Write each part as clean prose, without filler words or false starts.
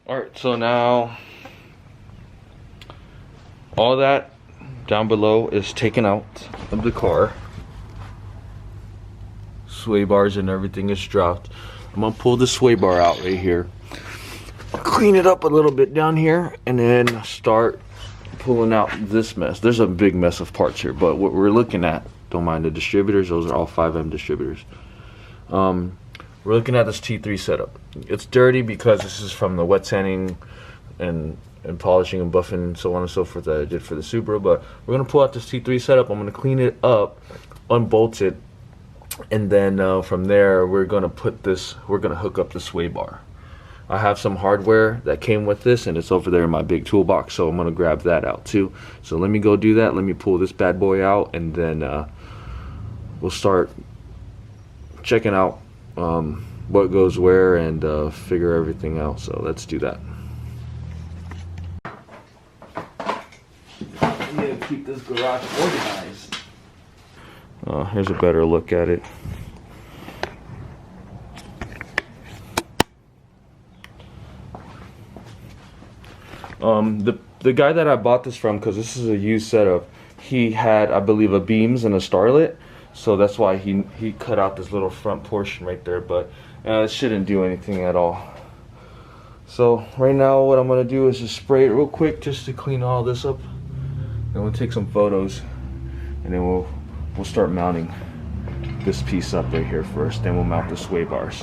Alright, so now all that down below is taken out of the car. Sway bars and everything is dropped. I'm gonna pull the sway bar out right here, clean it up a little bit down here, and then start pulling out this mess. There's a big mess of parts here, but what we're looking at, don't mind the distributors, those are all 5M distributors. We're looking at this T3 setup. It's dirty because this is from the wet sanding and polishing and buffing and so on and so forth that I did for the Supra, but we're gonna pull out this T3 setup. I'm gonna clean it up, unbolt it, and then from there we're gonna hook up the sway bar. I have some hardware that came with this and it's over there in my big toolbox, so I'm gonna grab that out too. So let me go do that. Let me pull this bad boy out, and then we'll start checking out what goes where and figure everything out. So let's do that. I need to keep this garage organized. Here's a better look at it. The guy that I bought this from, because this is a used setup, he had, I believe, a beams and a Starlet, so that's why he cut out this little front portion right there, but it shouldn't do anything at all. So right now what I'm gonna do is just spray it real quick just to clean all this up, and we'll take some photos, and then we'll start mounting this piece up right here first. Then we'll mount the sway bars.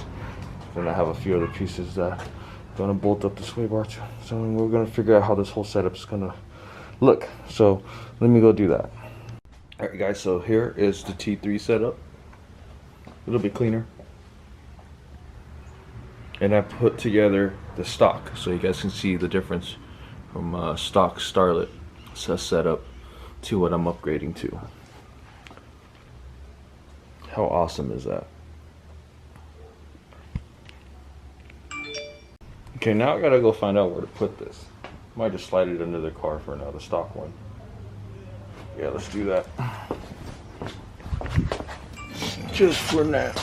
Then I have a few other pieces that gonna bolt up the sway bar too. So we're gonna figure out how this whole setup is gonna look. So let me go do that. Alright guys, so here is the T3 setup. A little bit cleaner. And I put together the stock so you guys can see the difference from stock Starlet setup to what I'm upgrading to. How awesome is that? Okay, now I gotta go find out where to put this. Might just slide it under the car for another stock one. Yeah, let's do that. Just for now.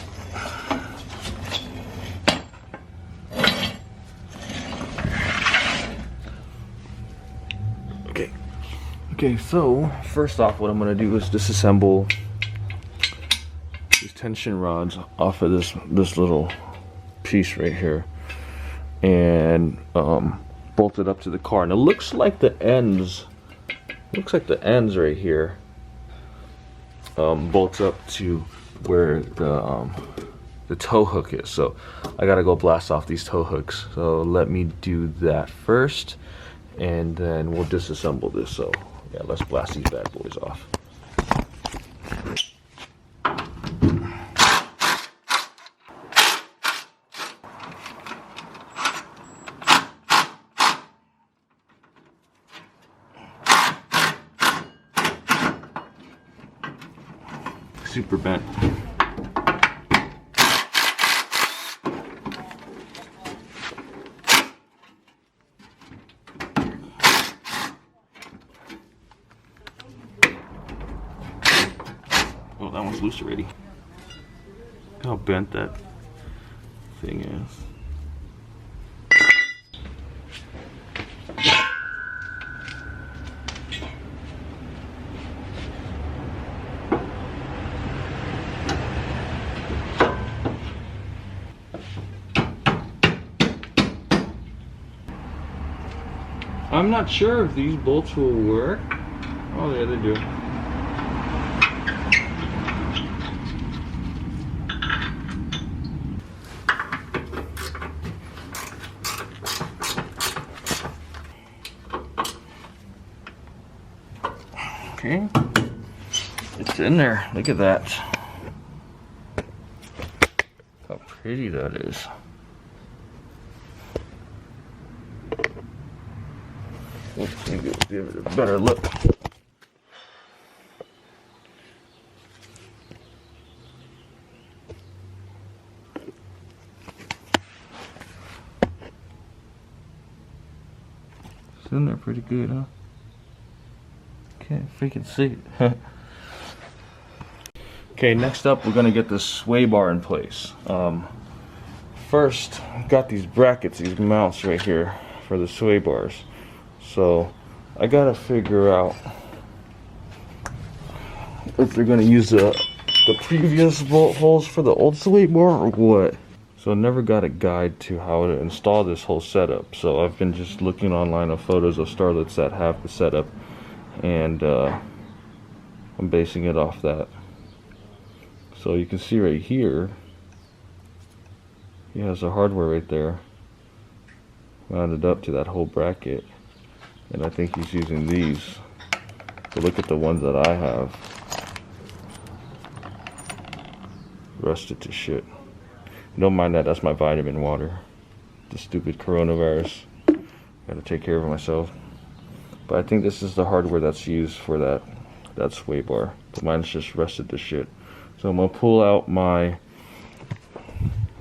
Okay, so first off what I'm gonna do is disassemble these tension rods off of this little piece right here and bolt it up to the car. And it looks like the ends right here bolts up to where the tow hook is. So I gotta go blast off these tow hooks. So let me do that first, and then we'll disassemble this. So yeah, let's blast these bad boys off. Super bent. Oh, that one's loose already. Look how bent that thing is. I'm not sure if these bolts will work. Oh yeah, they do. Okay, it's in there. Look at that. How pretty that is. Let's give it a better look. It's in there pretty good, huh? Can't freaking see it. Okay, next up we're gonna get the sway bar in place. First, I've got these brackets, these mounts right here. for the sway bars. So I gotta figure out if they're gonna use the previous bolt holes for the old sway bar or what. So I never got a guide to how to install this whole setup. So I've been just looking online of photos of Starlets that have the setup, and I'm basing it off that. So you can see right here, he has the hardware right there mounted up to that whole bracket, and I think he's using these. But look at the ones that I have, rusted to shit. Don't mind that, that's my vitamin water. The stupid coronavirus. Gotta take care of myself. But I think this is the hardware that's used for that sway bar. But mine's just rusted to shit. So I'm gonna pull out my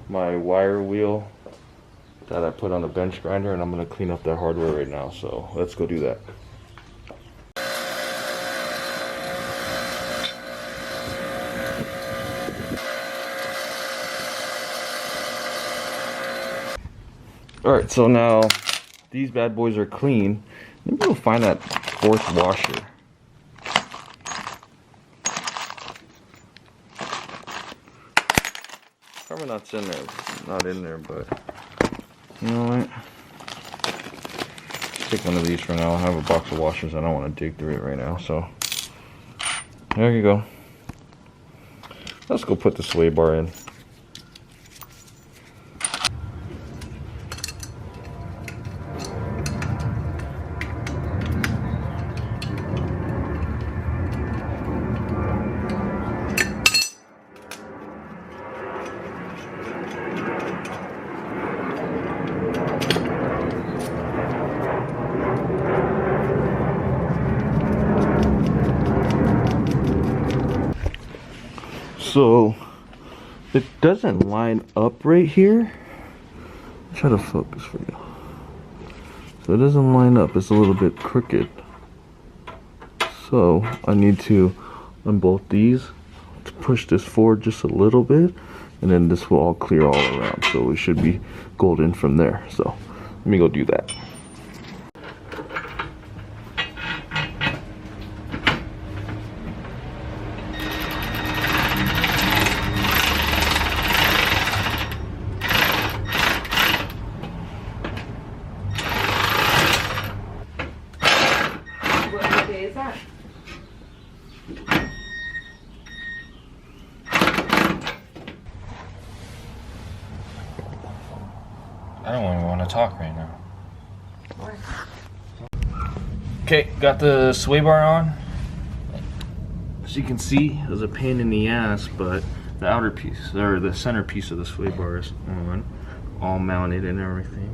wire wheel that I put on the bench grinder, and I'm gonna clean up that hardware right now. So let's go do that. Alright, so now these bad boys are clean. Maybe we'll find that fourth washer. Probably not in there, but you know what? Take one of these for now. I have a box of washers. I don't want to dig through it right now, so there you go. Let's go put the sway bar in. So it doesn't line up right here. I'll try to focus for you. So it doesn't line up, it's a little bit crooked. So I need to unbolt these to push this forward just a little bit, and then this will all clear all around. So we should be golden from there. So let me go do that. I don't even want to talk right now. Okay, got the sway bar on. As you can see, it was a pain in the ass, but the outer piece, or the center piece of the sway bar is on, all mounted and everything.